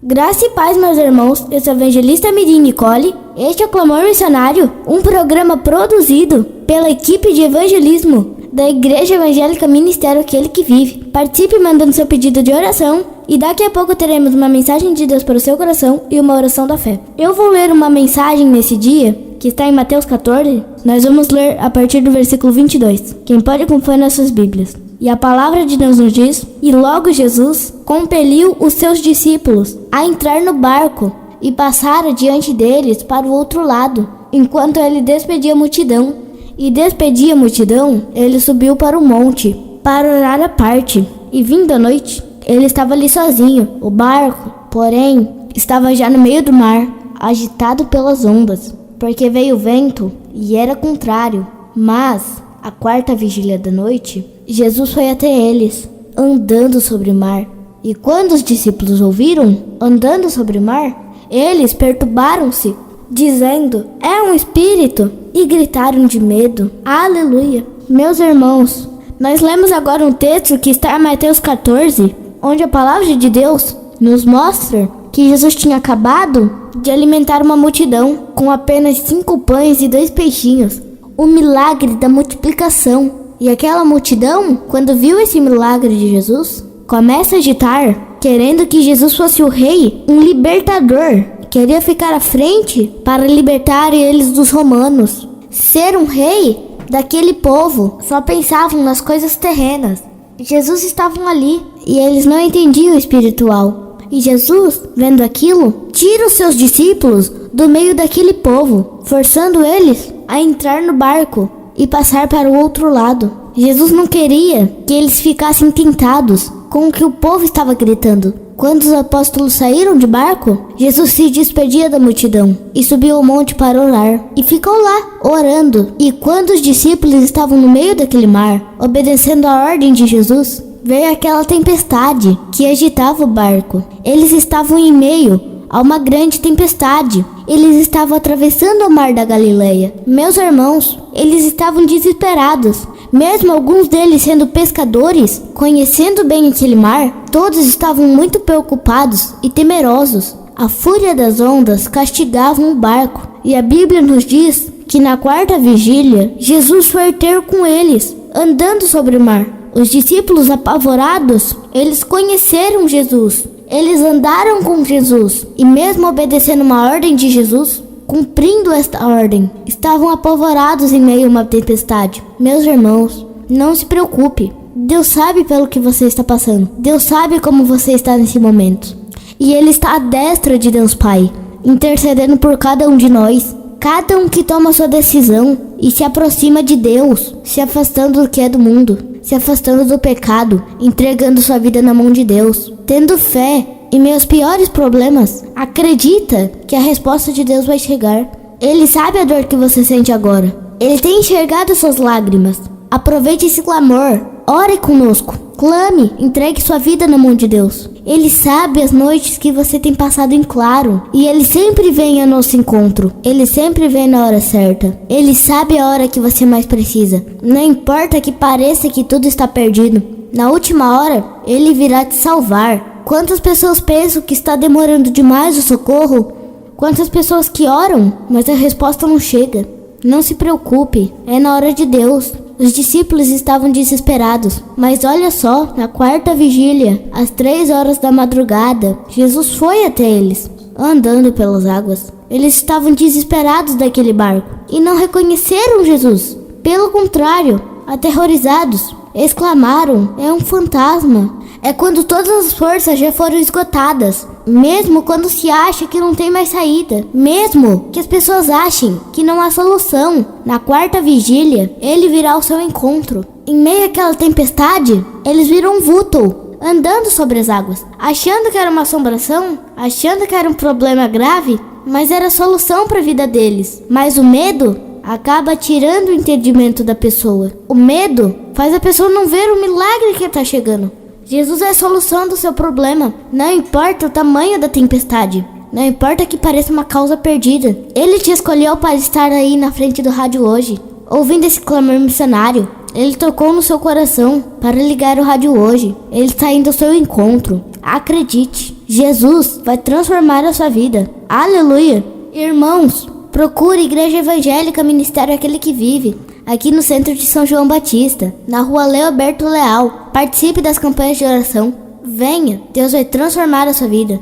Graça e paz, meus irmãos. Eu sou a evangelista Mirim Nicole. Este é o Clamor Missionário, um programa produzido pela equipe de evangelismo da Igreja Evangélica Ministério Aquele que Vive. Participe mandando seu pedido de oração e daqui a pouco teremos uma mensagem de Deus para o seu coração e uma oração da fé. Eu vou ler uma mensagem nesse dia, que está em Mateus 14. Nós vamos ler a partir do versículo 22. Quem pode acompanhar nas suas Bíblias. E a palavra de Deus nos diz: E logo Jesus compeliu os seus discípulos a entrar no barco e passar adiante deles para o outro lado, enquanto ele despedia a multidão. E despedia a multidão, ele subiu para o monte, para orar à parte. E vindo a noite, ele estava ali sozinho. O barco, porém, estava já no meio do mar, agitado pelas ondas, porque veio o vento e era contrário. Mas, à quarta vigília da noite, Jesus foi até eles, andando sobre o mar. E quando os discípulos ouviram andando sobre o mar, eles perturbaram-se, dizendo: é um espírito, e gritaram de medo. Aleluia! Meus irmãos, nós lemos agora um texto que está em Mateus 14, onde a palavra de Deus nos mostra que Jesus tinha acabado de alimentar uma multidão com apenas 5 pães e 2 peixinhos, o milagre da multiplicação. E aquela multidão, quando viu esse milagre de Jesus, começa a agitar, querendo que Jesus fosse o rei, um libertador. Queria ficar à frente para libertar eles dos romanos. Ser um rei daquele povo. Só pensavam nas coisas terrenas. Jesus estava ali e eles não entendiam o espiritual. E Jesus, vendo aquilo, tira os seus discípulos do meio daquele povo, forçando eles a entrar no barco e passar para o outro lado. Jesus não queria que eles ficassem tentados com o que o povo estava gritando. Quando os apóstolos saíram de barco, Jesus se despedia da multidão e subiu ao monte para orar. E ficou lá, orando. E quando os discípulos estavam no meio daquele mar, obedecendo a ordem de Jesus, veio aquela tempestade que agitava o barco. Eles estavam em meio a uma grande tempestade. Eles estavam atravessando o mar da Galileia. Meus irmãos, eles estavam desesperados. Mesmo alguns deles sendo pescadores, conhecendo bem aquele mar, todos estavam muito preocupados e temerosos. A fúria das ondas castigava o barco. E a Bíblia nos diz que na quarta vigília, Jesus foi ter com eles, andando sobre o mar. Os discípulos apavorados, eles conheceram Jesus. Eles andaram com Jesus e mesmo obedecendo uma ordem de Jesus, cumprindo esta ordem, estavam apavorados em meio a uma tempestade. Meus irmãos, não se preocupe. Deus sabe pelo que você está passando. Deus sabe como você está nesse momento. E Ele está à destra de Deus Pai, intercedendo por cada um de nós. Cada um que toma sua decisão e se aproxima de Deus, se afastando do que é do mundo, se afastando do pecado, entregando sua vida na mão de Deus, tendo fé em meus piores problemas, acredita que a resposta de Deus vai chegar. Ele sabe a dor que você sente agora. Ele tem enxergado suas lágrimas. Aproveite esse clamor. Ore conosco. Clame. Entregue sua vida na mão de Deus. Ele sabe as noites que você tem passado em claro. E Ele sempre vem ao nosso encontro. Ele sempre vem na hora certa. Ele sabe a hora que você mais precisa. Não importa que pareça que tudo está perdido. Na última hora, Ele virá te salvar. Quantas pessoas pensam que está demorando demais o socorro? Quantas pessoas que oram, mas a resposta não chega. Não se preocupe, é na hora de Deus. Os discípulos estavam desesperados, mas olha só, na quarta vigília, às 3 horas da madrugada, Jesus foi até eles, andando pelas águas. Eles estavam desesperados daquele barco e não reconheceram Jesus. Pelo contrário, aterrorizados, exclamaram: é um fantasma. É quando todas as forças já foram esgotadas. Mesmo quando se acha que não tem mais saída. Mesmo que as pessoas achem que não há solução. Na quarta vigília, Ele virá ao seu encontro. Em meio àquela tempestade, eles viram um vulto andando sobre as águas, achando que era uma assombração, achando que era um problema grave, mas era a solução para a vida deles. Mas o medo acaba tirando o entendimento da pessoa. O medo faz a pessoa não ver o milagre que está chegando. Jesus é a solução do seu problema. Não importa o tamanho da tempestade. Não importa que pareça uma causa perdida. Ele te escolheu para estar aí na frente do rádio hoje, ouvindo esse clamor missionário. Ele tocou no seu coração para ligar o rádio hoje. Ele está indo ao seu encontro. Acredite, Jesus vai transformar a sua vida. Aleluia! Irmãos, procure Igreja Evangélica Ministério Aquele que Vive, aqui no centro de São João Batista, na rua Leoberto Leal. Participe das campanhas de oração. Venha, Deus vai transformar a sua vida.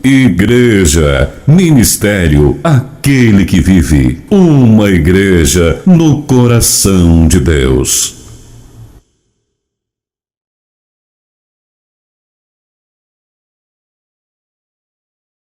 Igreja, Ministério Aquele que Vive, uma igreja no coração de Deus.